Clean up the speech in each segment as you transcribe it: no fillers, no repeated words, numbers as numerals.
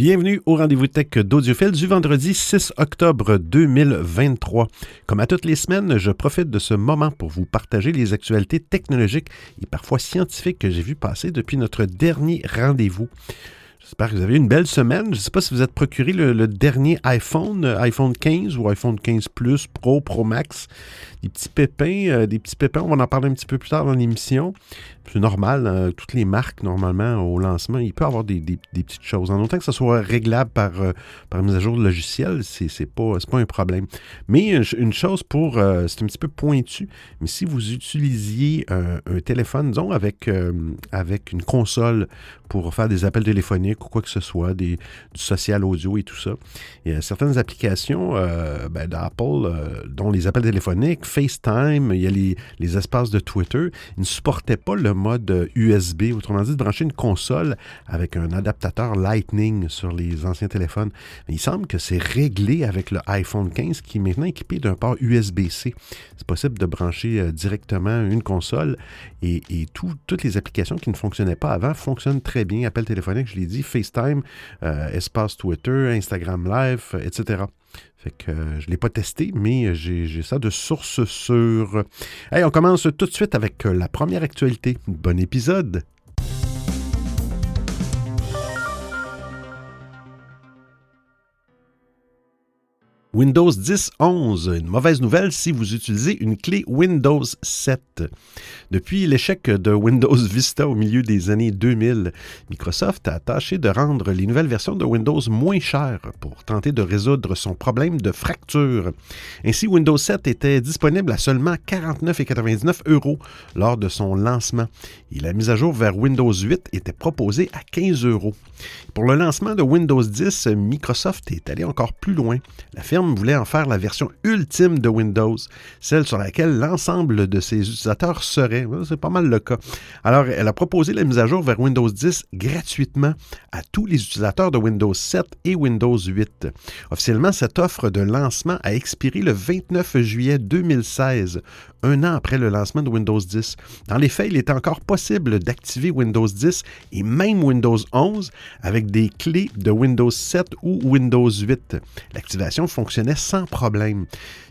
Bienvenue au rendez-vous tech d'Audiophile du vendredi 6 octobre 2023. Comme à toutes les semaines, je profite de ce moment pour vous partager les actualités technologiques et parfois scientifiques que j'ai vues passer depuis notre dernier rendez-vous. J'espère que vous avez eu une belle semaine. Je ne sais pas si vous êtes procuré le dernier iPhone 15 ou iPhone 15 Plus, Pro, Pro Max. Des petits pépins, on va en parler un petit peu plus tard dans l'émission. C'est normal, toutes les marques, normalement, au lancement, il peut y avoir des petites choses. En autant que ça soit réglable par mise à jour de logiciel, c'est pas un problème. Mais une chose c'est un petit peu pointu, mais si vous utilisiez un téléphone, disons, avec une console pour faire des appels téléphoniques ou quoi que ce soit, du social audio et tout ça, il y a certaines applications d'Apple, dont les appels téléphoniques, FaceTime, il y a les espaces de Twitter, ils ne supportaient pas le mode USB, autrement dit, de brancher une console avec un adaptateur Lightning sur les anciens téléphones. Mais il semble que c'est réglé avec le iPhone 15 qui est maintenant équipé d'un port USB-C. C'est possible de brancher directement une console et toutes les applications qui ne fonctionnaient pas avant fonctionnent très bien. Appel téléphonique, je l'ai dit, FaceTime, espace Twitter, Instagram Live, etc. Fait que je ne l'ai pas testé, mais j'ai ça de source sûre. Hey, on commence tout de suite avec la première actualité. Bon épisode! Windows 10 11, une mauvaise nouvelle si vous utilisez une clé Windows 7. Depuis l'échec de Windows Vista au milieu des années 2000, Microsoft a tâché de rendre les nouvelles versions de Windows moins chères pour tenter de résoudre son problème de fracture. Ainsi, Windows 7 était disponible à seulement 49,99 € lors de son lancement et la mise à jour vers Windows 8 était proposée à 15 €. Pour le lancement de Windows 10, Microsoft est allé encore plus loin. La firme voulait en faire la version ultime de Windows, celle sur laquelle l'ensemble de ses utilisateurs seraient. C'est pas mal le cas. Alors, elle a proposé la mise à jour vers Windows 10 gratuitement à tous les utilisateurs de Windows 7 et Windows 8. Officiellement, cette offre de lancement a expiré le 29 juillet 2016, un an après le lancement de Windows 10. Dans les faits, il était encore possible d'activer Windows 10 et même Windows 11 avec des clés de Windows 7 ou Windows 8. L'activation fonctionnait sans problème.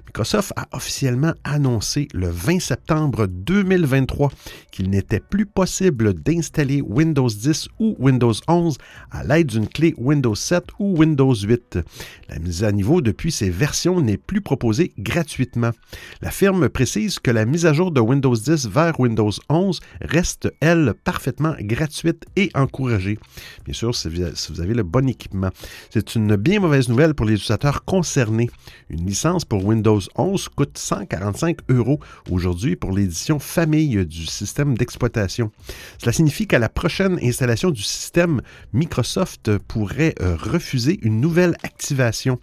Microsoft a officiellement annoncé le 20 septembre 2023 qu'il n'était plus possible d'installer Windows 10 ou Windows 11 à l'aide d'une clé Windows 7 ou Windows 8. La mise à niveau depuis ces versions n'est plus proposée gratuitement. La firme précise que la mise à jour de Windows 10 vers Windows 11 reste, elle, parfaitement gratuite et encouragée. Bien sûr, si vous avez le bon équipement. C'est une bien mauvaise nouvelle pour les utilisateurs concernés. Une licence pour Windows 11 coûte 145 € aujourd'hui pour l'édition famille du système d'exploitation. Cela signifie qu'à la prochaine installation du système, Microsoft pourrait refuser une nouvelle activation.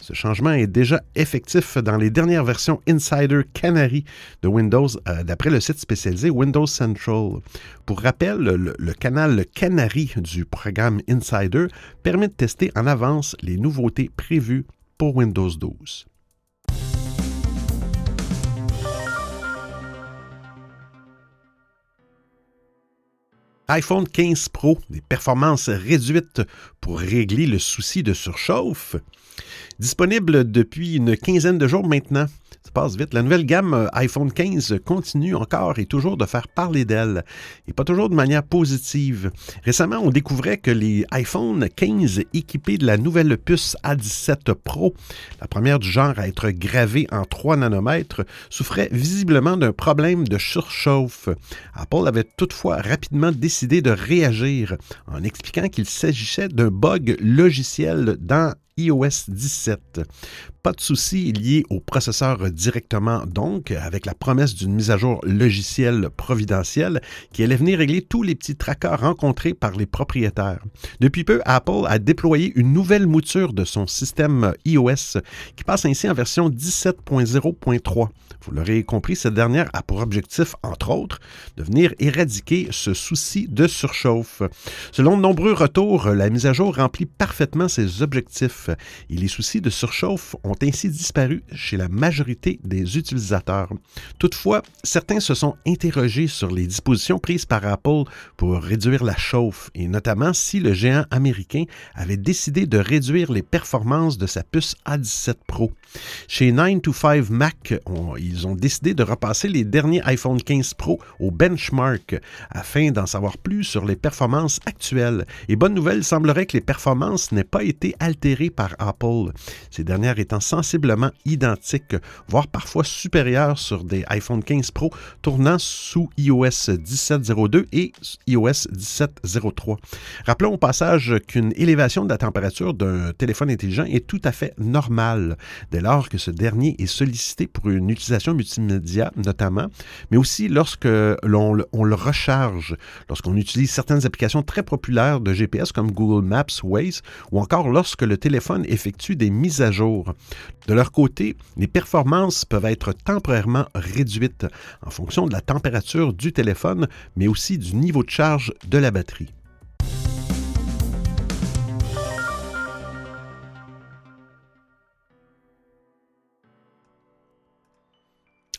Ce changement est déjà effectif dans les dernières versions Insider Canary de Windows, d'après le site spécialisé Windows Central. Pour rappel, le canal Canary du programme Insider permet de tester en avance les nouveautés prévues pour Windows 12. iPhone 15 Pro, des performances réduites pour régler le souci de surchauffe. Disponible depuis une quinzaine de jours maintenant. Ça passe vite. La nouvelle gamme iPhone 15 continue encore et toujours de faire parler d'elle, et pas toujours de manière positive. Récemment, on découvrait que les iPhone 15 équipés de la nouvelle puce A17 Pro, la première du genre à être gravée en 3 nanomètres, souffraient visiblement d'un problème de surchauffe. Apple avait toutefois rapidement décidé de réagir en expliquant qu'il s'agissait d'un bug logiciel dans iOS 17. Pas de souci lié au processeur directement donc, avec la promesse d'une mise à jour logicielle providentielle qui allait venir régler tous les petits tracas rencontrés par les propriétaires. Depuis peu, Apple a déployé une nouvelle mouture de son système iOS qui passe ainsi en version 17.0.3. Vous l'aurez compris, cette dernière a pour objectif, entre autres, de venir éradiquer ce souci de surchauffe. Selon de nombreux retours, la mise à jour remplit parfaitement ses objectifs. actifs et les soucis de surchauffe ont ainsi disparu chez la majorité des utilisateurs. Toutefois, certains se sont interrogés sur les dispositions prises par Apple pour réduire la chauffe et notamment si le géant américain avait décidé de réduire les performances de sa puce A17 Pro. Chez 9to5 Mac, ils ont décidé de repasser les derniers iPhone 15 Pro au benchmark afin d'en savoir plus sur les performances actuelles. Et bonne nouvelle, il semblerait que les performances n'aient pas été altérées par Apple, ces dernières étant sensiblement identiques, voire parfois supérieures sur des iPhone 15 Pro tournant sous iOS 17.02 et iOS 17.03. Rappelons au passage qu'une élévation de la température d'un téléphone intelligent est tout à fait normale, dès lors que ce dernier est sollicité pour une utilisation multimédia notamment, mais aussi lorsque l'on le recharge, lorsqu'on utilise certaines applications très populaires de GPS comme Google Maps, Waze, ou encore lorsque le téléphone effectue des mises à jour. De leur côté, les performances peuvent être temporairement réduites en fonction de la température du téléphone, mais aussi du niveau de charge de la batterie.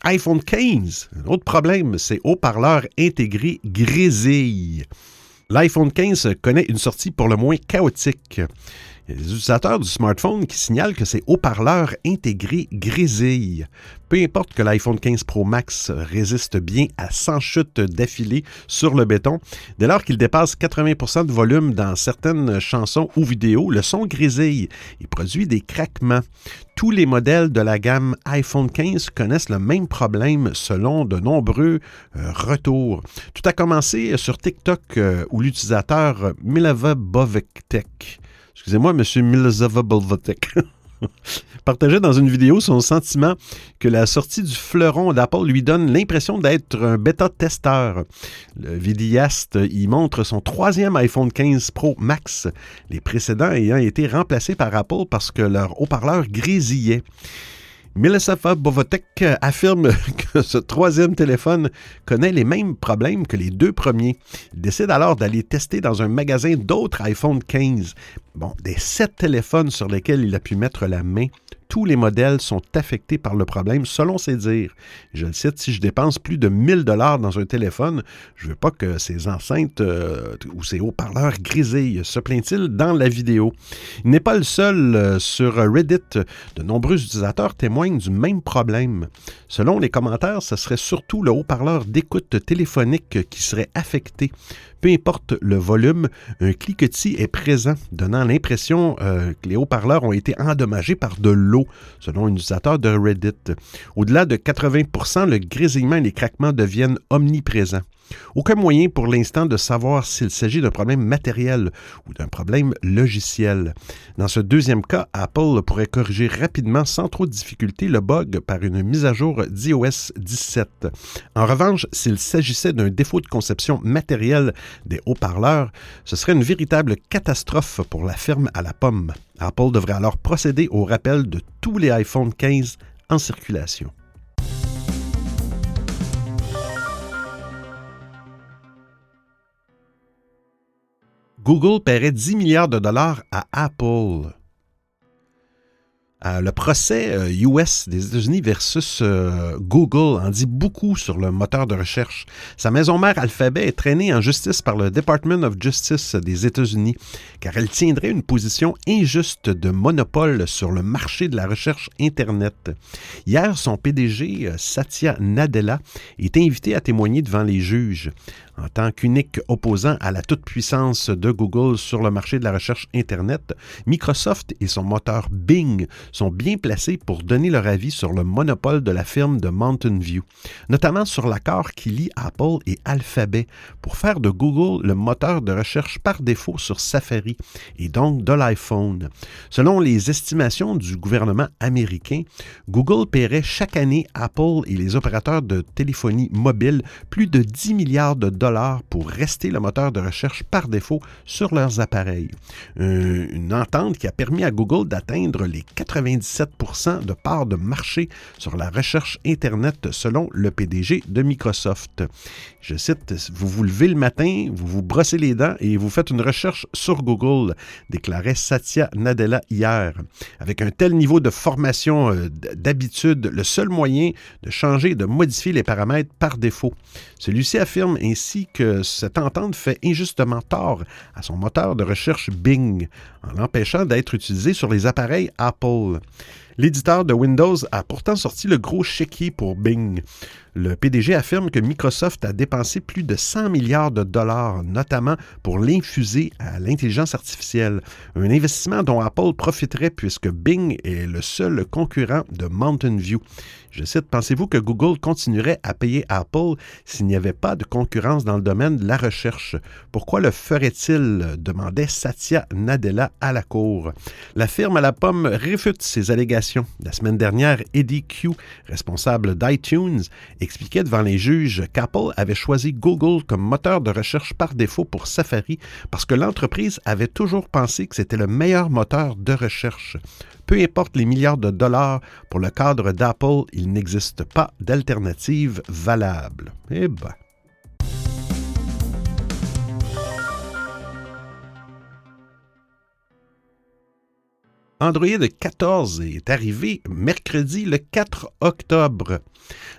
iPhone 15, un autre problème, c'est haut-parleurs intégrés grésillent. L'iPhone 15 connaît une sortie pour le moins chaotique. Il y a des utilisateurs du smartphone qui signalent que ces haut-parleurs intégrés grésillent. Peu importe que l'iPhone 15 Pro Max résiste bien à 100 chutes d'affilée sur le béton, dès lors qu'il dépasse 80% de volume dans certaines chansons ou vidéos, le son grésille et produit des craquements. Tous les modèles de la gamme iPhone 15 connaissent le même problème selon de nombreux retours. Tout a commencé sur TikTok où l'utilisateur Mileva Bovetek, excusez-moi, M. Mileva Bovetek, partageait dans une vidéo son sentiment que la sortie du fleuron d'Apple lui donne l'impression d'être un bêta-testeur. Le vidéaste y montre son troisième iPhone 15 Pro Max, les précédents ayant été remplacés par Apple parce que leur haut-parleur grésillait. Mileva Bovetek affirme que ce troisième téléphone connaît les mêmes problèmes que les deux premiers. Il décide alors d'aller tester dans un magasin d'autres iPhone 15. Bon, des 7 téléphones sur lesquels il a pu mettre la main, tous les modèles sont affectés par le problème, selon ses dires. Je le cite, si je dépense plus de 1 000 $ dans un téléphone, je ne veux pas que ces enceintes ou ces haut-parleurs grésillent, se plaint-il dans la vidéo. Il n'est pas le seul. Sur Reddit, de nombreux utilisateurs témoignent du même problème. Selon les commentaires, ce serait surtout le haut-parleur d'écoute téléphonique qui serait affecté. Peu importe le volume, un cliquetis est présent, donnant l'impression que les haut-parleurs ont été endommagés par de l'eau, selon un utilisateur de Reddit. Au-delà de 80%, le grésillement et les craquements deviennent omniprésents. Aucun moyen pour l'instant de savoir s'il s'agit d'un problème matériel ou d'un problème logiciel. Dans ce deuxième cas, Apple pourrait corriger rapidement sans trop de difficulté le bug par une mise à jour d'iOS 17. En revanche, s'il s'agissait d'un défaut de conception matérielle des haut-parleurs, ce serait une véritable catastrophe pour la firme à la pomme. Apple devrait alors procéder au rappel de tous les iPhone 15 en circulation. Google paierait 10 milliards de dollars à Apple. Le procès US des États-Unis versus Google en dit beaucoup sur le moteur de recherche. Sa maison mère Alphabet est traînée en justice par le Department of Justice des États-Unis, car elle tiendrait une position injuste de monopole sur le marché de la recherche Internet. Hier, son PDG, Satya Nadella, est invité à témoigner devant les juges. En tant qu'unique opposant à la toute-puissance de Google sur le marché de la recherche Internet, Microsoft et son moteur Bing sont bien placés pour donner leur avis sur le monopole de la firme de Mountain View, notamment sur l'accord qui lie Apple et Alphabet pour faire de Google le moteur de recherche par défaut sur Safari et donc de l'iPhone. Selon les estimations du gouvernement américain, Google paierait chaque année Apple et les opérateurs de téléphonie mobile plus de 10 milliards de dollars $ pour rester le moteur de recherche par défaut sur leurs appareils. Une entente qui a permis à Google d'atteindre les 97% de parts de marché sur la recherche Internet selon le PDG de Microsoft. Je cite, « Vous vous levez le matin, vous vous brossez les dents et vous faites une recherche sur Google », déclarait Satya Nadella hier. Avec un tel niveau de formation d'habitude, le seul moyen de changer et de modifier les paramètres par défaut. Celui-ci affirme ainsi que cette entente fait injustement tort à son moteur de recherche Bing, en l'empêchant d'être utilisé sur les appareils Apple. L'éditeur de Windows a pourtant sorti le gros chéquier pour Bing. Le PDG affirme que Microsoft a dépensé plus de 100 milliards de dollars, notamment pour l'infuser à l'intelligence artificielle. Un investissement dont Apple profiterait puisque Bing est le seul concurrent de Mountain View. Je cite, « Pensez-vous que Google continuerait à payer Apple s'il n'y avait pas de concurrence dans le domaine de la recherche? Pourquoi le ferait-il? » demandait Satya Nadella à la Cour. La firme à la pomme réfute ces allégations. La semaine dernière, Eddie Q, responsable d'iTunes, expliquait devant les juges qu'Apple avait choisi Google comme moteur de recherche par défaut pour Safari parce que l'entreprise avait toujours pensé que c'était le meilleur moteur de recherche. Peu importe les milliards de dollars, pour le cadre d'Apple, il n'existe pas d'alternative valable. Eh ben. Android 14 est arrivé mercredi le 4 octobre.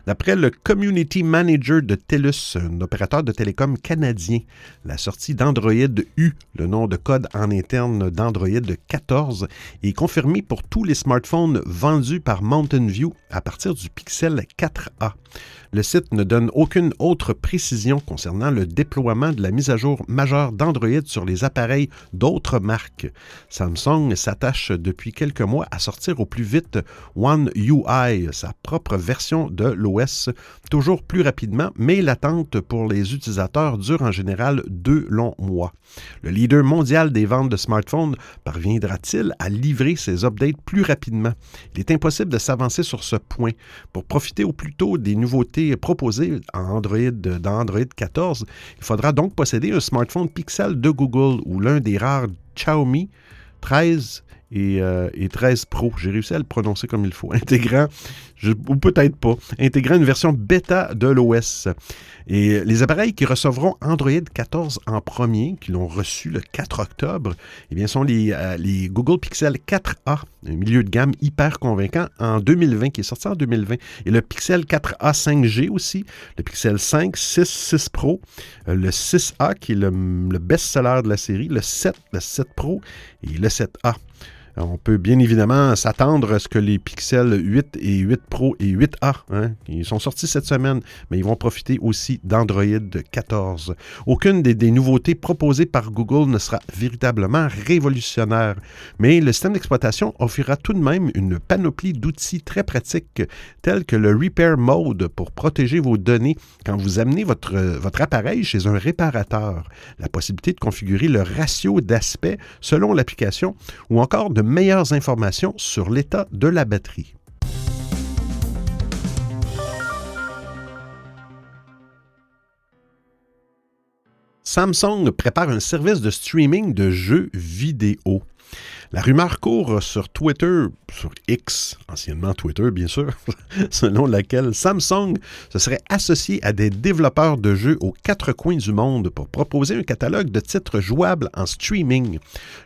D'après le Community Manager de TELUS, un opérateur de télécom canadien, la sortie d'Android U, le nom de code en interne d'Android 14, est confirmée pour tous les smartphones vendus par Mountain View à partir du Pixel 4a. Le site ne donne aucune autre précision concernant le déploiement de la mise à jour majeure d'Android sur les appareils d'autres marques. Samsung s'attache depuis quelques mois à sortir au plus vite One UI, sa propre version de l'OS, toujours plus rapidement, mais l'attente pour les utilisateurs dure en général 2 longs mois. Le leader mondial des ventes de smartphones parviendra-t-il à livrer ses updates plus rapidement? Il est impossible de s'avancer sur ce point. Pour profiter au plus tôt des nouveautés proposées dans Android 14, il faudra donc posséder un smartphone Pixel de Google ou l'un des rares Xiaomi 13 et 13 Pro. J'ai réussi à le prononcer comme il faut. Ou peut-être pas, intégrant une version bêta de l'OS. Et les appareils qui recevront Android 14 en premier, qui l'ont reçu le 4 octobre, eh bien, sont les Google Pixel 4a, un milieu de gamme hyper convaincant en 2020, qui est sorti en 2020. Et le Pixel 4a 5G aussi, le Pixel 5, 6, 6 Pro, le 6a qui est le best-seller de la série, le 7 Pro et le 7a. On peut bien évidemment s'attendre à ce que les Pixel 8 et 8 Pro et 8A, ils sont sortis cette semaine, mais ils vont profiter aussi d'Android 14. Aucune des nouveautés proposées par Google ne sera véritablement révolutionnaire, mais le système d'exploitation offrira tout de même une panoplie d'outils très pratiques, tels que le Repair Mode pour protéger vos données quand vous amenez votre appareil chez un réparateur, la possibilité de configurer le ratio d'aspect selon l'application, ou encore de meilleures informations sur l'état de la batterie. Samsung prépare un service de streaming de jeux vidéo. La rumeur court sur Twitter, sur X, anciennement Twitter bien sûr, selon laquelle Samsung se serait associé à des développeurs de jeux aux 4 coins du monde pour proposer un catalogue de titres jouables en streaming.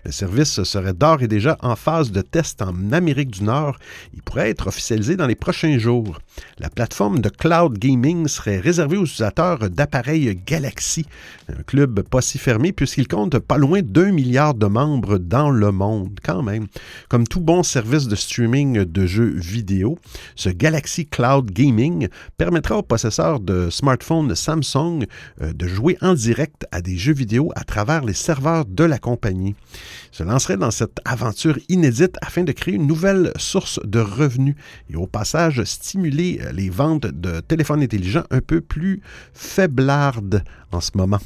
Le service serait d'ores et déjà en phase de test en Amérique du Nord. Il pourrait être officialisé dans les prochains jours. La plateforme de cloud gaming serait réservée aux utilisateurs d'appareils Galaxy, un club pas si fermé puisqu'il compte pas loin d'1 milliard de membres dans le monde. Quand même. Comme tout bon service de streaming de jeux vidéo, ce Galaxy Cloud Gaming permettra aux possesseurs de smartphones Samsung de jouer en direct à des jeux vidéo à travers les serveurs de la compagnie. Se lancerait dans cette aventure inédite afin de créer une nouvelle source de revenus et au passage stimuler les ventes de téléphones intelligents un peu plus faiblardes en ce moment.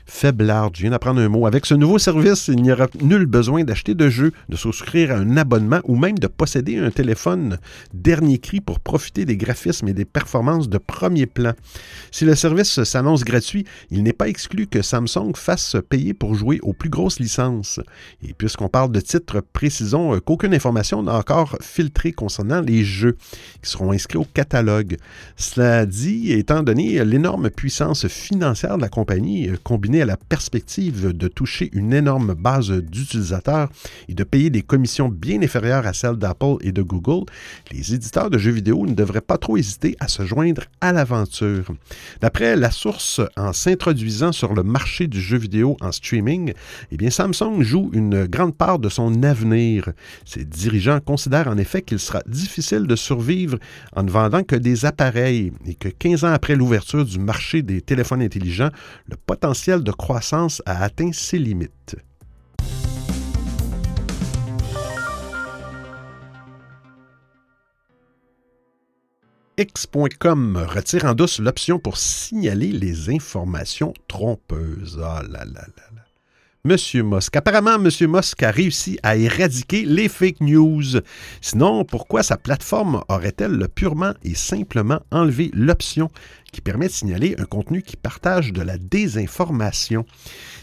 Faiblard, je viens d'apprendre un mot. Avec ce nouveau service, il n'y aura nul besoin d'acheter de jeux, de souscrire à un abonnement ou même de posséder un téléphone dernier cri pour profiter des graphismes et des performances de premier plan. Si le service s'annonce gratuit, il n'est pas exclu que Samsung fasse payer pour jouer aux plus grosses licences. Et puisqu'on parle de titres, précisons qu'aucune information n'a encore filtré concernant les jeux qui seront inscrits au catalogue. Cela dit, étant donné l'énorme puissance financière de la compagnie, combinée à la perspective de toucher une énorme base d'utilisateurs et de payer des commissions bien inférieures à celles d'Apple et de Google, les éditeurs de jeux vidéo ne devraient pas trop hésiter à se joindre à l'aventure. D'après la source, en s'introduisant sur le marché du jeu vidéo en streaming, eh bien Samsung joue une grande part de son avenir. Ses dirigeants considèrent en effet qu'il sera difficile de survivre en ne vendant que des appareils et que 15 ans après l'ouverture du marché des téléphones intelligents, le potentiel de croissance a atteint ses limites. X.com retire en douce l'option pour signaler les informations trompeuses. Ah là là là là. Monsieur Musk. Apparemment, Monsieur Musk a réussi à éradiquer les fake news. Sinon, pourquoi sa plateforme aurait-elle purement et simplement enlevé l'option qui permet de signaler un contenu qui partage de la désinformation?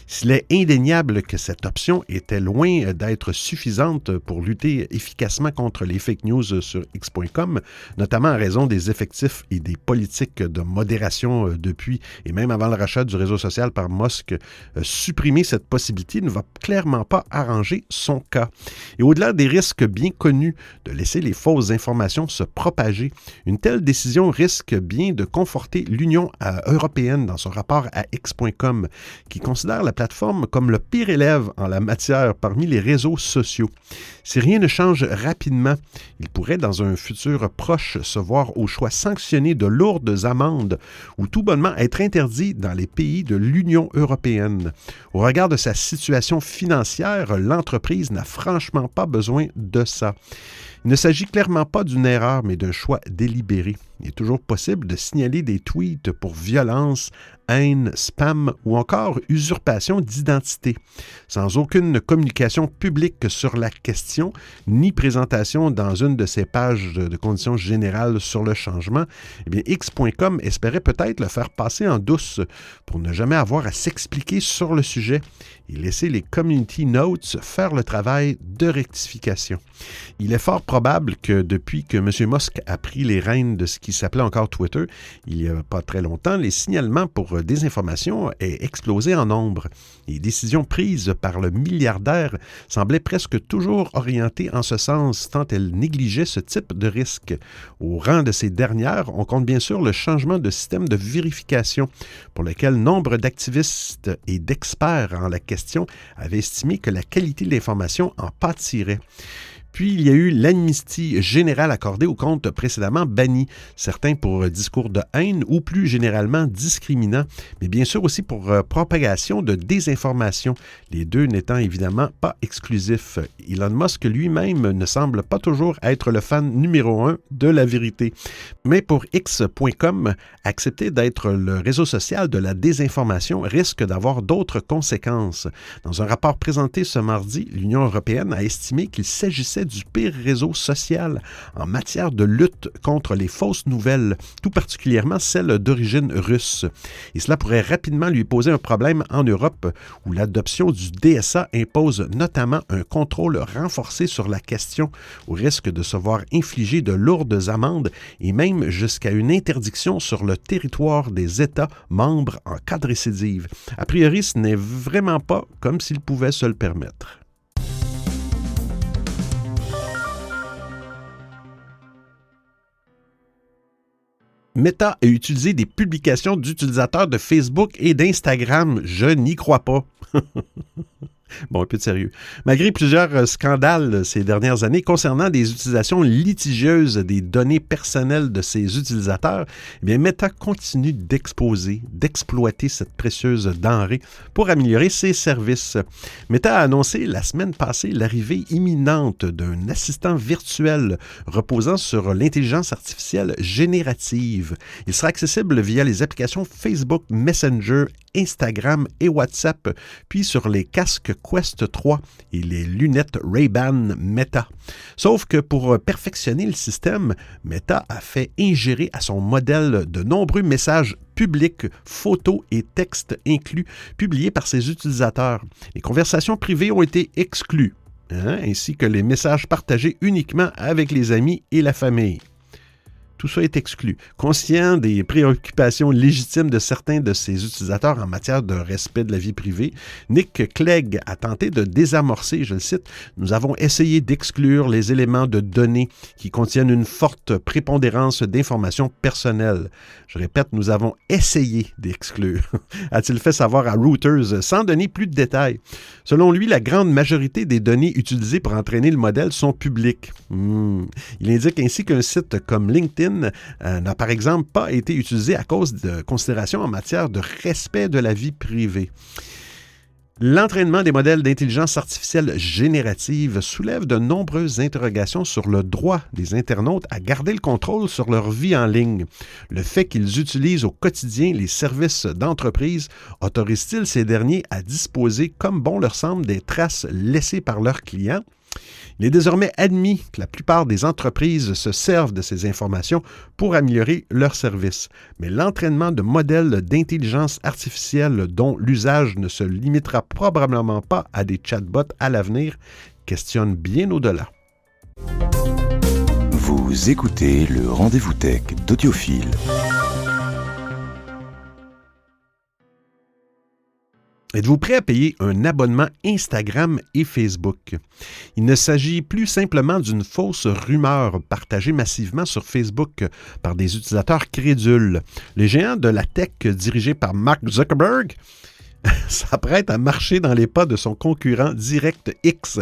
S'il est indéniable que cette option était loin d'être suffisante pour lutter efficacement contre les fake news sur X.com, notamment en raison des effectifs et des politiques de modération depuis et même avant le rachat du réseau social par Musk, supprimer cette possibilité ne va clairement pas arranger son cas. Et au-delà des risques bien connus de laisser les fausses informations se propager, une telle décision risque bien de conforter l'Union européenne dans son rapport à X.com, qui considère la plateforme comme le pire élève en la matière parmi les réseaux sociaux. Si rien ne change rapidement, il pourrait dans un futur proche se voir au choix sanctionner de lourdes amendes ou tout bonnement être interdit dans les pays de l'Union européenne. Au regard de sa situation financière, l'entreprise n'a franchement pas besoin de ça. Il ne s'agit clairement pas d'une erreur, mais d'un choix délibéré. Il est toujours possible de signaler des tweets pour violence, haine, spam ou encore usurpation d'identité, sans aucune communication publique sur la question, ni présentation dans une de ses pages de conditions générales sur le changement. Eh bien, X.com espérait peut-être le faire passer en douce pour ne jamais avoir à s'expliquer sur le sujet et laisser les community notes faire le travail de rectification. Il est fort probable que depuis que M. Musk a pris les rênes de ce qui s'appelait encore Twitter, il n'y a pas très longtemps, les signalements pour désinformation aient explosé en nombre. Les décisions prises par le milliardaire semblaient presque toujours orientées en ce sens, tant elles négligeaient ce type de risque. Au rang de ces dernières, on compte bien sûr le changement de système de vérification, pour lequel nombre d'activistes et d'experts en la question avaient estimé que la qualité de l'information en pâtirait. Puis, il y a eu l'amnistie générale accordée aux comptes précédemment bannis, certains pour discours de haine ou plus généralement discriminants, mais bien sûr aussi pour propagation de désinformation, les deux n'étant évidemment pas exclusifs. Elon Musk lui-même ne semble pas toujours être le fan numéro 1 de la vérité. Mais pour X.com, accepter d'être le réseau social de la désinformation risque d'avoir d'autres conséquences. Dans un rapport présenté ce mardi, l'Union européenne a estimé qu'il s'agissait du pire réseau social en matière de lutte contre les fausses nouvelles, tout particulièrement celles d'origine russe. Et cela pourrait rapidement lui poser un problème en Europe, où l'adoption du DSA impose notamment un contrôle renforcé sur la question, au risque de se voir infliger de lourdes amendes et même jusqu'à une interdiction sur le territoire des États membres en cas de récidive. A priori, ce n'est vraiment pas comme s'il pouvait se le permettre. Meta a utilisé des publications d'utilisateurs de Facebook et d'Instagram. Je n'y crois pas. Bon, un peu de sérieux. Malgré plusieurs scandales ces dernières années concernant des utilisations litigieuses des données personnelles de ses utilisateurs, eh bien, Meta continue d'exploiter cette précieuse denrée pour améliorer ses services. Meta a annoncé la semaine passée l'arrivée imminente d'un assistant virtuel reposant sur l'intelligence artificielle générative. Il sera accessible via les applications Facebook Messenger Instagram et WhatsApp, puis sur les casques Quest 3 et les lunettes Ray-Ban Meta. Sauf que pour perfectionner le système, Meta a fait ingérer à son modèle de nombreux messages publics, photos et textes inclus, publiés par ses utilisateurs. Les conversations privées ont été exclues, ainsi que les messages partagés uniquement avec les amis et la famille. Tout ça est exclu. Conscient des préoccupations légitimes de certains de ses utilisateurs en matière de respect de la vie privée, Nick Clegg a tenté de désamorcer, je le cite, « Nous avons essayé d'exclure les éléments de données qui contiennent une forte prépondérance d'informations personnelles. » Je répète, nous avons essayé d'exclure, a-t-il fait savoir à Reuters sans donner plus de détails. Selon lui, la grande majorité des données utilisées pour entraîner le modèle sont publiques. Il indique ainsi qu'un site comme LinkedIn n'a par exemple pas été utilisé à cause de considérations en matière de respect de la vie privée. L'entraînement des modèles d'intelligence artificielle générative soulève de nombreuses interrogations sur le droit des internautes à garder le contrôle sur leur vie en ligne. Le fait qu'ils utilisent au quotidien les services d'entreprise autorise-t-il ces derniers à disposer comme bon leur semble des traces laissées par leurs clients? Il est désormais admis que la plupart des entreprises se servent de ces informations pour améliorer leurs services. Mais l'entraînement de modèles d'intelligence artificielle dont l'usage ne se limitera probablement pas à des chatbots à l'avenir questionne bien au-delà. Vous écoutez le Rendez-vous Tech d'Audiophile. Êtes-vous prêt à payer un abonnement Instagram et Facebook? Il ne s'agit plus simplement d'une fausse rumeur partagée massivement sur Facebook par des utilisateurs crédules. Les géants de la tech dirigés par Mark Zuckerberg s'apprête à marcher dans les pas de son concurrent direct X,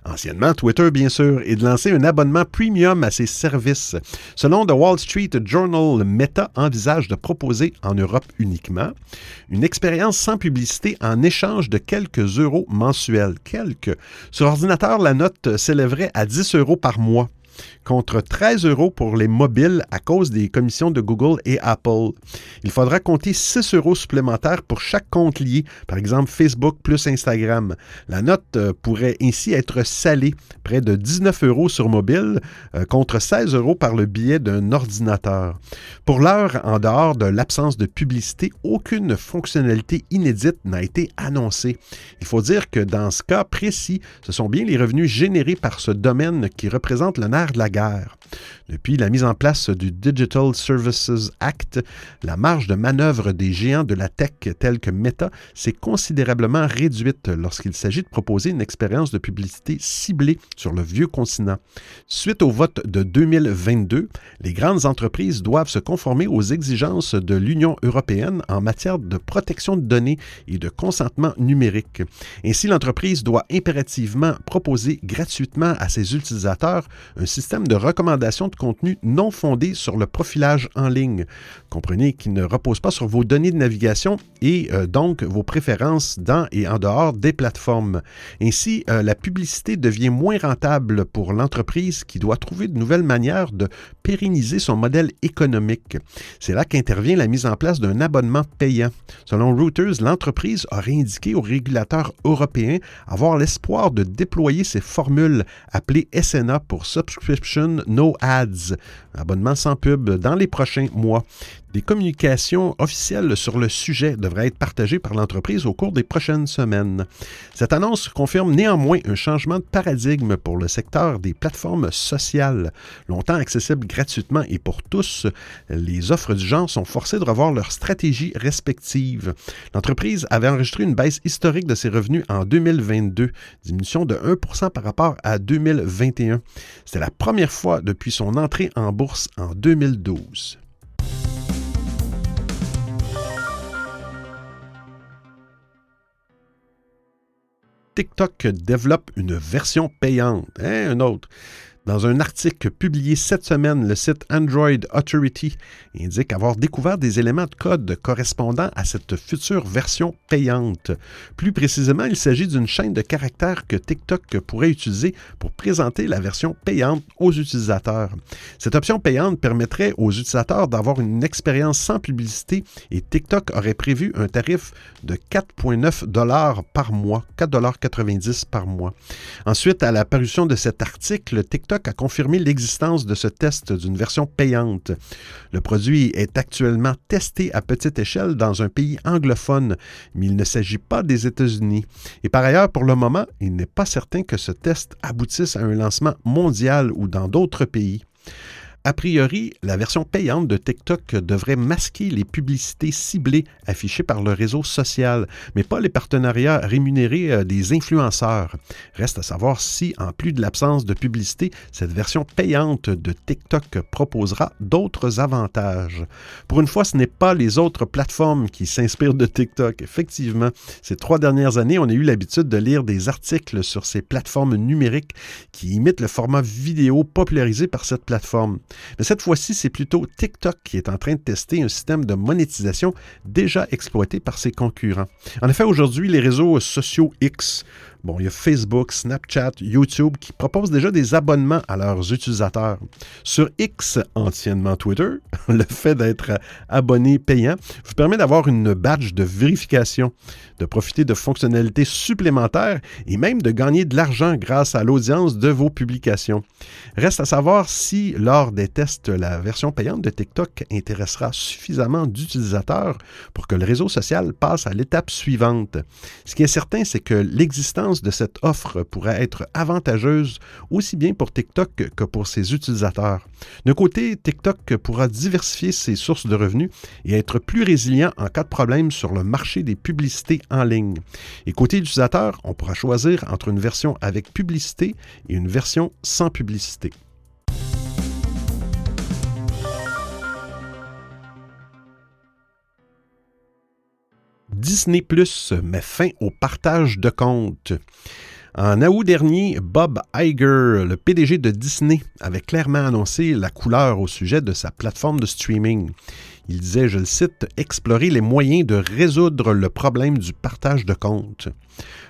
anciennement Twitter bien sûr, et de lancer un abonnement premium à ses services. Selon The Wall Street Journal, Meta envisage de proposer en Europe uniquement une expérience sans publicité en échange de quelques euros mensuels. Sur ordinateur, la note s'élèverait à 10 euros par mois, contre 13 euros pour les mobiles à cause des commissions de Google et Apple. Il faudra compter 6 euros supplémentaires pour chaque compte lié, par exemple Facebook plus Instagram. La note pourrait ainsi être salée, près de 19 euros sur mobile, contre 16 euros par le biais d'un ordinateur. Pour l'heure, en dehors de l'absence de publicité, aucune fonctionnalité inédite n'a été annoncée. Il faut dire que dans ce cas précis, ce sont bien les revenus générés par ce domaine qui représentent le nerf de la guerre. Depuis la mise en place du Digital Services Act, la marge de manœuvre des géants de la tech tels que Meta s'est considérablement réduite lorsqu'il s'agit de proposer une expérience de publicité ciblée sur le vieux continent. Suite au vote de 2022, les grandes entreprises doivent se conformer aux exigences de l'Union européenne en matière de protection de données et de consentement numérique. Ainsi, l'entreprise doit impérativement proposer gratuitement à ses utilisateurs un système de recommandation de contenu non fondé sur le profilage en ligne. Comprenez qu'il ne repose pas sur vos données de navigation et donc vos préférences dans et en dehors des plateformes. Ainsi, la publicité devient moins rentable pour l'entreprise qui doit trouver de nouvelles manières de pérenniser son modèle économique. C'est là qu'intervient la mise en place d'un abonnement payant. Selon Reuters, l'entreprise aurait indiqué aux régulateurs européens avoir l'espoir de déployer ces formules appelées SNA pour Subscription No Ads, abonnement sans pub, dans les prochains mois. Des communications officielles sur le sujet devraient être partagées par l'entreprise au cours des prochaines semaines. Cette annonce confirme néanmoins un changement de paradigme pour le secteur des plateformes sociales. Longtemps accessibles gratuitement et pour tous, les offres du genre sont forcées de revoir leurs stratégies respectives. L'entreprise avait enregistré une baisse historique de ses revenus en 2022, diminution de 1% par rapport à 2021. C'était la première fois depuis son entrée en bourse en 2012. TikTok développe une version payante. Un autre. Dans un article publié cette semaine, le site Android Authority indique avoir découvert des éléments de code correspondant à cette future version payante. Plus précisément, il s'agit d'une chaîne de caractères que TikTok pourrait utiliser pour présenter la version payante aux utilisateurs. Cette option payante permettrait aux utilisateurs d'avoir une expérience sans publicité et TikTok aurait prévu un tarif de 4,9$ par mois, 4,90$ par mois. Ensuite, à la parution de cet article, TikTok a confirmé l'existence de ce test d'une version payante. Le produit est actuellement testé à petite échelle dans un pays anglophone, mais il ne s'agit pas des États-Unis. Et par ailleurs, pour le moment, il n'est pas certain que ce test aboutisse à un lancement mondial ou dans d'autres pays. A priori, la version payante de TikTok devrait masquer les publicités ciblées affichées par le réseau social, mais pas les partenariats rémunérés des influenceurs. Reste à savoir si, en plus de l'absence de publicité, cette version payante de TikTok proposera d'autres avantages. Pour une fois, ce n'est pas les autres plateformes qui s'inspirent de TikTok. Effectivement, ces 3 dernières années, on a eu l'habitude de lire des articles sur ces plateformes numériques qui imitent le format vidéo popularisé par cette plateforme. Mais cette fois-ci, c'est plutôt TikTok qui est en train de tester un système de monétisation déjà exploité par ses concurrents. En effet, aujourd'hui, les réseaux sociaux X, il y a Facebook, Snapchat, YouTube qui proposent déjà des abonnements à leurs utilisateurs. Sur X, anciennement Twitter, le fait d'être abonné payant vous permet d'avoir une badge de vérification, de profiter de fonctionnalités supplémentaires et même de gagner de l'argent grâce à l'audience de vos publications. Reste à savoir si, lors des tests, la version payante de TikTok intéressera suffisamment d'utilisateurs pour que le réseau social passe à l'étape suivante. Ce qui est certain, c'est que l'existence de cette offre pourrait être avantageuse aussi bien pour TikTok que pour ses utilisateurs. D'un côté, TikTok pourra diversifier ses sources de revenus et être plus résilient en cas de problème sur le marché des publicités en ligne. Et côté utilisateur, on pourra choisir entre une version avec publicité et une version sans publicité. Disney+ met fin au partage de comptes. En août dernier, Bob Iger, le PDG de Disney, avait clairement annoncé la couleur au sujet de sa plateforme de streaming. Il disait, je le cite, « explorer les moyens de résoudre le problème du partage de comptes ».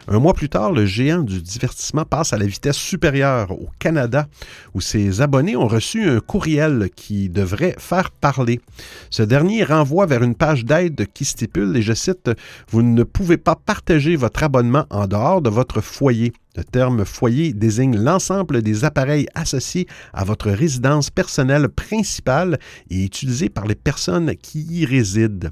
Un mois plus tard, le géant du divertissement passe à la vitesse supérieure au Canada, où ses abonnés ont reçu un courriel qui devrait faire parler. Ce dernier renvoie vers une page d'aide qui stipule, et je cite, « Vous ne pouvez pas partager votre abonnement en dehors de votre foyer ». Le terme « foyer » désigne l'ensemble des appareils associés à votre résidence personnelle principale et utilisés par les personnes qui y résident.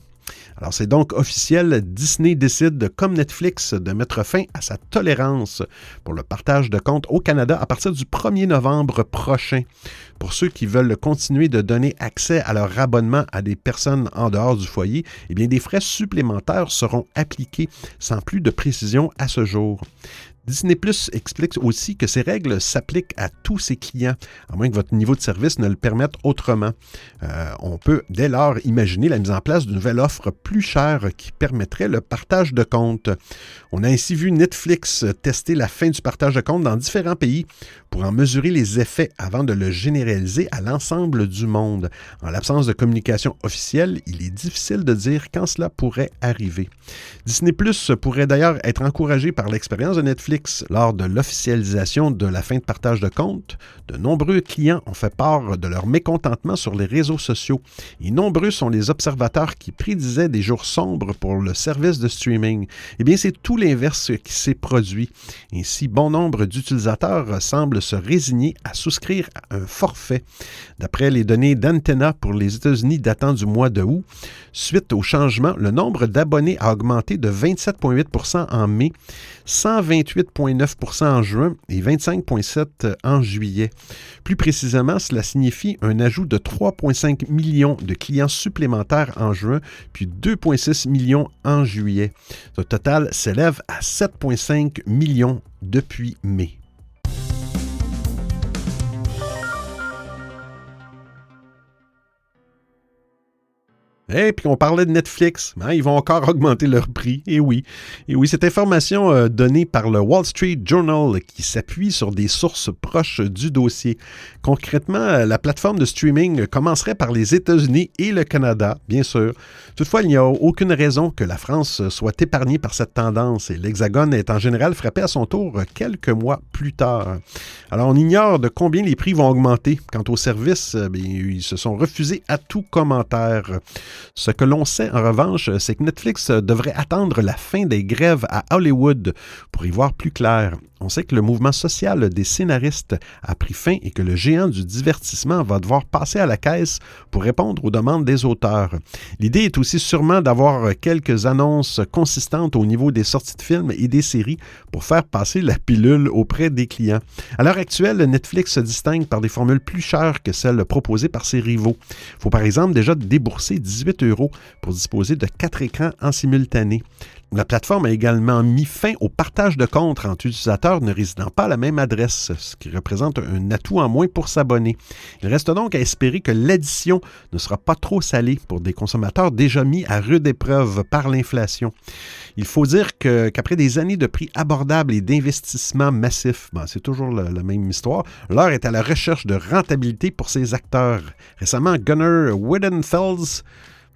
Alors c'est donc officiel, Disney décide, comme Netflix, de mettre fin à sa tolérance pour le partage de comptes au Canada à partir du 1er novembre prochain. Pour ceux qui veulent continuer de donner accès à leur abonnement à des personnes en dehors du foyer, eh bien des frais supplémentaires seront appliqués sans plus de précision à ce jour. Disney+ explique aussi que ces règles s'appliquent à tous ses clients, à moins que votre niveau de service ne le permette autrement. On peut dès lors imaginer la mise en place d'une nouvelle offre plus chère qui permettrait le partage de comptes. On a ainsi vu Netflix tester la fin du partage de comptes dans différents pays pour en mesurer les effets avant de le généraliser à l'ensemble du monde. En l'absence de communication officielle, il est difficile de dire quand cela pourrait arriver. Disney+ pourrait d'ailleurs être encouragé par l'expérience de Netflix lors de l'officialisation de la fin de partage de comptes. De nombreux clients ont fait part de leur mécontentement sur les réseaux sociaux et nombreux sont les observateurs qui prédisaient des jours sombres pour le service de streaming. Eh bien, c'est tout l'inverse qui s'est produit. Ainsi, bon nombre d'utilisateurs semblent se résigner à souscrire à un forfait. D'après les données d'Antenna pour les États-Unis datant du mois de août, suite au changement, le nombre d'abonnés a augmenté de 27,8% en mai, 128,9% en juin et 25,7% en juillet. Plus précisément, cela signifie un ajout de 3,5 millions de clients supplémentaires en juin, puis 2,6 millions en juillet. Le total s'élève à 7,5 millions depuis mai. Et puis on parlait de Netflix, hein, ils vont encore augmenter leur prix. Et oui, cette information donnée par le Wall Street Journal qui s'appuie sur des sources proches du dossier. Concrètement, la plateforme de streaming commencerait par les États-Unis et le Canada, bien sûr. Toutefois, il n'y a aucune raison que la France soit épargnée par cette tendance et l'Hexagone est en général frappé à son tour quelques mois plus tard. Alors, on ignore de combien les prix vont augmenter. Quant aux services, ils se sont refusés à tout commentaire. Ce que l'on sait, en revanche, c'est que Netflix devrait attendre la fin des grèves à Hollywood pour y voir plus clair. On sait que le mouvement social des scénaristes a pris fin et que le géant du divertissement va devoir passer à la caisse pour répondre aux demandes des auteurs. L'idée est aussi sûrement d'avoir quelques annonces consistantes au niveau des sorties de films et des séries pour faire passer la pilule auprès des clients. À l'heure actuelle, Netflix se distingue par des formules plus chères que celles proposées par ses rivaux. Il faut par exemple déjà débourser 18 € pour disposer de 4 écrans en simultané. La plateforme a également mis fin au partage de comptes entre utilisateurs ne résidant pas à la même adresse, ce qui représente un atout en moins pour s'abonner. Il reste donc à espérer que l'addition ne sera pas trop salée pour des consommateurs déjà mis à rude épreuve par l'inflation. Il faut dire qu'après des années de prix abordables et d'investissements massifs, c'est toujours la même histoire, l'heure est à la recherche de rentabilité pour ces acteurs. Récemment, Gunnar Wiedenfels,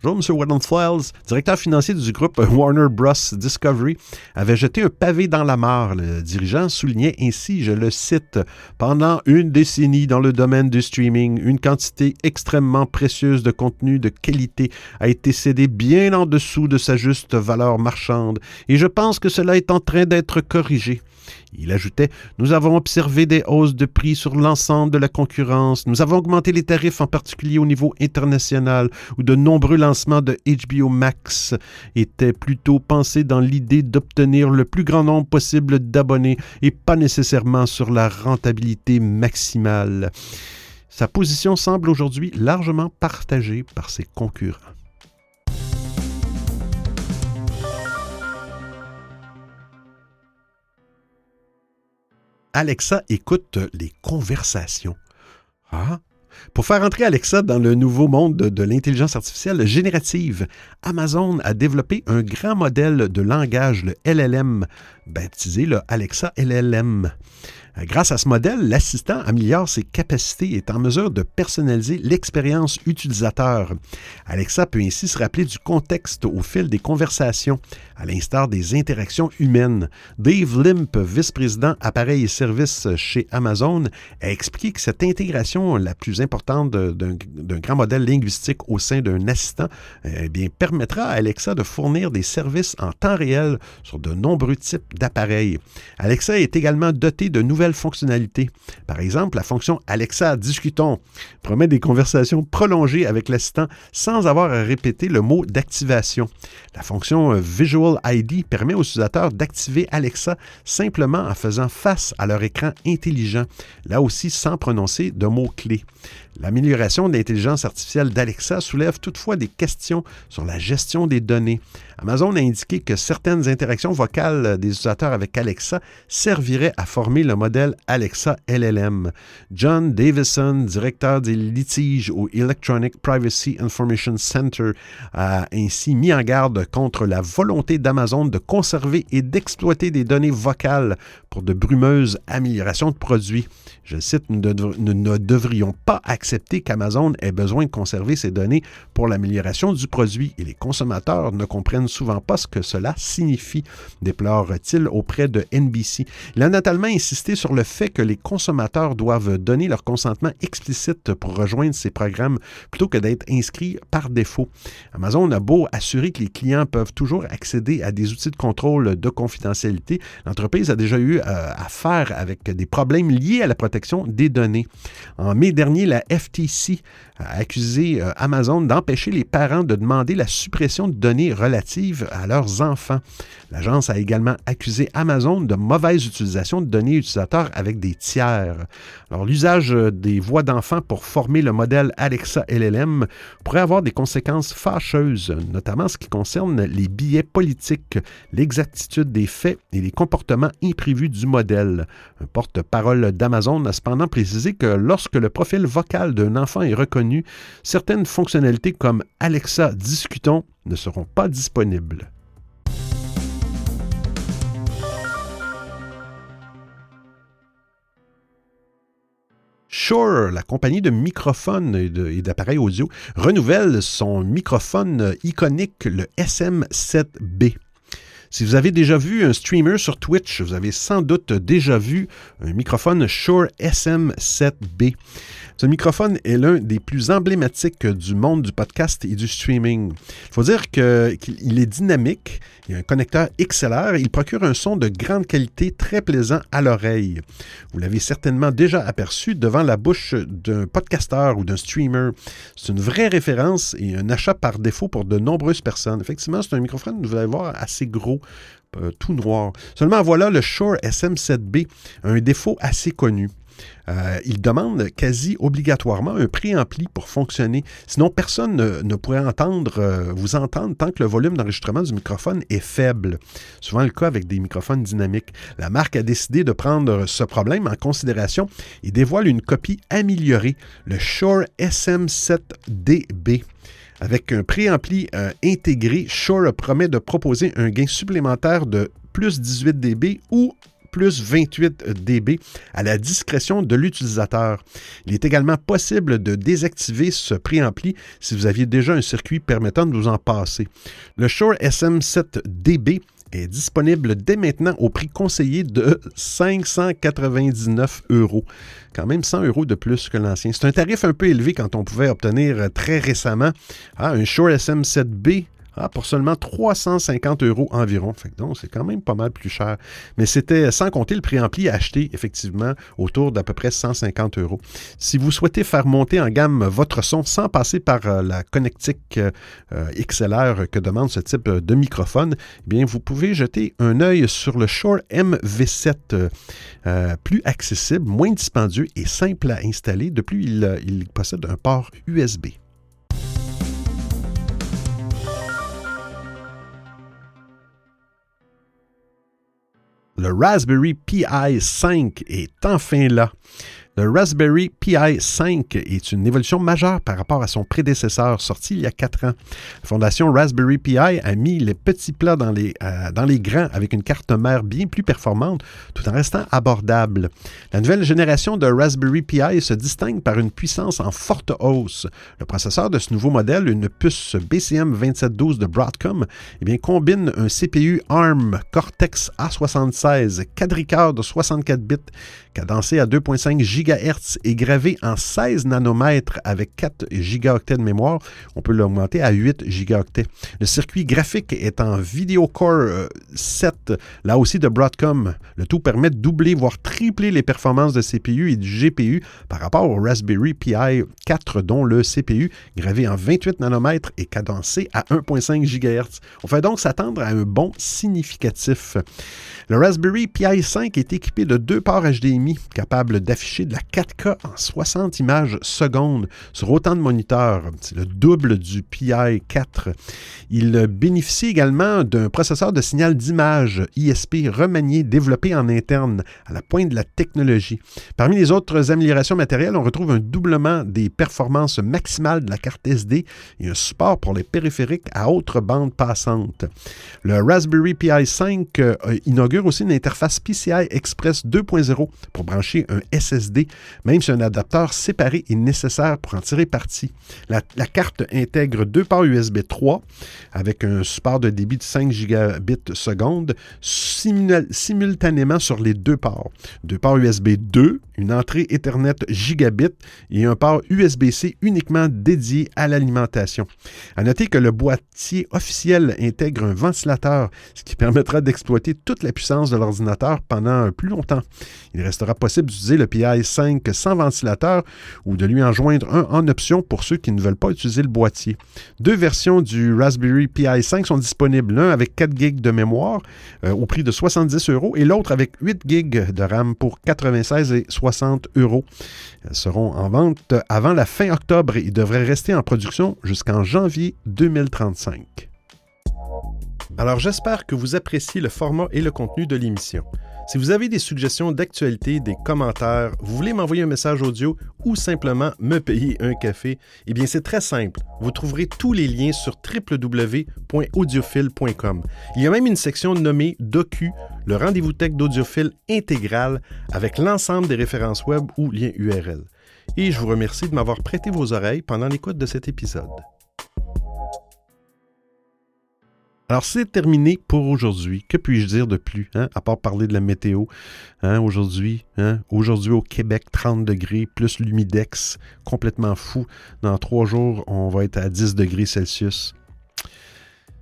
bonjour, M. Wiedenfels, directeur financier du groupe Warner Bros. Discovery, avait jeté un pavé dans la mare. Le dirigeant soulignait ainsi, je le cite, « Pendant une décennie dans le domaine du streaming, une quantité extrêmement précieuse de contenu de qualité a été cédée bien en dessous de sa juste valeur marchande et je pense que cela est en train d'être corrigé. » Il ajoutait « Nous avons observé des hausses de prix sur l'ensemble de la concurrence. Nous avons augmenté les tarifs, en particulier au niveau international, où de nombreux lancements de HBO Max étaient plutôt pensés dans l'idée d'obtenir le plus grand nombre possible d'abonnés et pas nécessairement sur la rentabilité maximale. » Sa position semble aujourd'hui largement partagée par ses concurrents. Alexa écoute les conversations. Ah! Pour faire entrer Alexa dans le nouveau monde de l'intelligence artificielle générative, Amazon a développé un grand modèle de langage, le LLM, baptisé le Alexa LLM. Grâce à ce modèle, l'assistant améliore ses capacités et est en mesure de personnaliser l'expérience utilisateur. Alexa peut ainsi se rappeler du contexte au fil des conversations, à l'instar des interactions humaines. Dave Limp, vice-président appareils et services chez Amazon, a expliqué que cette intégration la plus importante d'un grand modèle linguistique au sein d'un assistant permettra à Alexa de fournir des services en temps réel sur de nombreux types d'appareils. Alexa est également dotée de nouvelles fonctionnalités. Par exemple, la fonction Alexa discutons promet des conversations prolongées avec l'assistant sans avoir à répéter le mot d'activation. La fonction Visual ID permet aux utilisateurs d'activer Alexa simplement en faisant face à leur écran intelligent, là aussi sans prononcer de mots-clés. L'amélioration de l'intelligence artificielle d'Alexa soulève toutefois des questions sur la gestion des données. Amazon a indiqué que certaines interactions vocales des utilisateurs avec Alexa serviraient à former le modèle Alexa LLM. John Davison, directeur des litiges au Electronic Privacy Information Center, a ainsi mis en garde contre la volonté d'Amazon de conserver et d'exploiter des données vocales pour de brumeuses améliorations de produits. Je cite, « Nous ne devrions pas accepter qu'Amazon ait besoin de conserver ces données pour l'amélioration du produit et les consommateurs ne comprennent souvent pas ce que cela signifie », déplore-t-il auprès de NBC. Il a notamment insisté sur le fait que les consommateurs doivent donner leur consentement explicite pour rejoindre ces programmes plutôt que d'être inscrits par défaut. Amazon a beau assurer que les clients peuvent toujours accéder à des outils de contrôle de confidentialité, l'entreprise a déjà eu affaire avec des problèmes liés à la protection des données. En mai dernier, la FTC a accusé Amazon d'empêcher les parents de demander la suppression de données relatives à leurs enfants. L'agence a également accusé Amazon de mauvaise utilisation de données utilisateurs avec des tiers. Alors, l'usage des voix d'enfants pour former le modèle Alexa LLM pourrait avoir des conséquences fâcheuses, notamment en ce qui concerne les biais politiques, l'exactitude des faits et les comportements imprévus du modèle. Un porte-parole d'Amazon a cependant précisé que lorsque le profil vocal vocal d'un enfant est reconnu, certaines fonctionnalités comme Alexa Discutons ne seront pas disponibles. Shure, la compagnie de microphones et d'appareils audio, renouvelle son microphone iconique, le SM7B. Si vous avez déjà vu un streamer sur Twitch, vous avez sans doute déjà vu un microphone Shure SM7B. Ce microphone est l'un des plus emblématiques du monde du podcast et du streaming. Il faut dire qu'il est dynamique, il y a un connecteur XLR et il procure un son de grande qualité très plaisant à l'oreille. Vous l'avez certainement déjà aperçu devant la bouche d'un podcasteur ou d'un streamer. C'est une vraie référence et un achat par défaut pour de nombreuses personnes. Effectivement, c'est un microphone, vous allez voir, assez gros, tout noir. Seulement voilà, le Shure SM7B a un défaut assez connu. Il demande quasi obligatoirement un préampli pour fonctionner. Sinon, personne ne pourrait vous entendre tant que le volume d'enregistrement du microphone est faible. Souvent le cas avec des microphones dynamiques. La marque a décidé de prendre ce problème en considération et dévoile une copie améliorée, le Shure SM7DB. Avec un préampli intégré, Shure promet de proposer un gain supplémentaire de plus 18 dB ou plus 28 dB à la discrétion de l'utilisateur. Il est également possible de désactiver ce préampli si vous aviez déjà un circuit permettant de vous en passer. Le Shure SM7DB est disponible dès maintenant au prix conseillé de 599 €. Quand même 100 € de plus que l'ancien. C'est un tarif un peu élevé quand on pouvait obtenir très récemment un Shure SM7B pour seulement 350 € environ. Fait que donc, c'est quand même pas mal plus cher. Mais c'était sans compter le préampli acheté, effectivement, autour d'à peu près 150 €. Si vous souhaitez faire monter en gamme votre son sans passer par la connectique XLR que demande ce type de microphone, eh bien, vous pouvez jeter un œil sur le Shure MV7, plus accessible, moins dispendieux et simple à installer. De plus, il possède un port USB. Le Raspberry Pi 5 est enfin là. Le Raspberry Pi 5 est une évolution majeure par rapport à son prédécesseur sorti il y a 4 ans. La fondation Raspberry Pi a mis les petits plats dans les grands avec une carte mère bien plus performante tout en restant abordable. La nouvelle génération de Raspberry Pi se distingue par une puissance en forte hausse. Le processeur de ce nouveau modèle, une puce BCM2712 de Broadcom, combine un CPU ARM Cortex A76 quadricœur de 64 bits cadencé à 2.5 GHz et gravé en 16 nanomètres avec 4 gigaoctets de mémoire. On peut l'augmenter à 8 gigaoctets. Le circuit graphique est en Video Core 7, là aussi de Broadcom. Le tout permet de doubler, voire tripler les performances de CPU et du GPU par rapport au Raspberry Pi 4, dont le CPU, gravé en 28 nanomètres et cadencé à 1.5 GHz. On fait donc s'attendre à un bond significatif. Le Raspberry Pi 5 est équipé de 2 ports HDMI capables d'afficher de la 4K en 60 images secondes sur autant de moniteurs. C'est le double du Pi 4. Il bénéficie également d'un processeur de signal d'image ISP remanié, développé en interne à la pointe de la technologie. Parmi les autres améliorations matérielles, on retrouve un doublement des performances maximales de la carte SD et un support pour les périphériques à haute bande passante. Le Raspberry Pi 5 inaugure aussi une interface PCI Express 2.0 pour brancher un SSD, même si un adapteur séparé est nécessaire pour en tirer parti. La carte intègre 2 ports USB 3 avec un support de débit de 5 gigabits seconde simultanément sur les 2 ports. 2 ports USB 2, une entrée Ethernet gigabit et un port USB-C uniquement dédié à l'alimentation. À noter que le boîtier officiel intègre un ventilateur, ce qui permettra d'exploiter toute la puissance de l'ordinateur pendant plus longtemps. Il restera possible d'utiliser le Pi 5 sans ventilateur ou de lui en joindre un en option pour ceux qui ne veulent pas utiliser le boîtier. 2 versions du Raspberry Pi 5 sont disponibles, l'un avec 4 GB de mémoire au prix de 70 € et l'autre avec 8 GB de RAM pour 96 et 60 €. Elles seront en vente avant la fin octobre et devraient rester en production jusqu'en janvier 2035. Alors j'espère que vous appréciez le format et le contenu de l'émission. Si vous avez des suggestions d'actualité, des commentaires, vous voulez m'envoyer un message audio ou simplement me payer un café, eh bien c'est très simple. Vous trouverez tous les liens sur www.audiophile.com. Il y a même une section nommée Docu, le rendez-vous tech d'Audiophile intégral avec l'ensemble des références web ou liens URL. Et je vous remercie de m'avoir prêté vos oreilles pendant l'écoute de cet épisode. Alors, c'est terminé pour aujourd'hui. Que puis-je dire de plus, à part parler de la météo? Aujourd'hui au Québec, 30 degrés, plus l'humidex, complètement fou. Dans 3 jours, on va être à 10 degrés Celsius.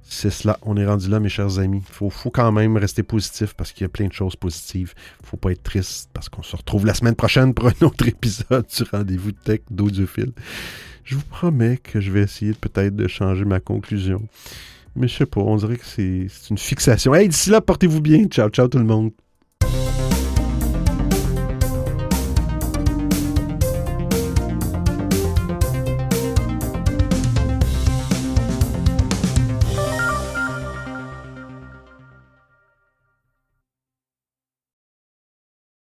C'est cela, on est rendu là, mes chers amis. Il faut quand même rester positif parce qu'il y a plein de choses positives. Il ne faut pas être triste parce qu'on se retrouve la semaine prochaine pour un autre épisode du Rendez-vous Tech d'Audiophile. Je vous promets que je vais essayer peut-être de changer ma conclusion. Mais je sais pas, on dirait que c'est une fixation. Hey, d'ici là, portez-vous bien. Ciao, ciao tout le monde.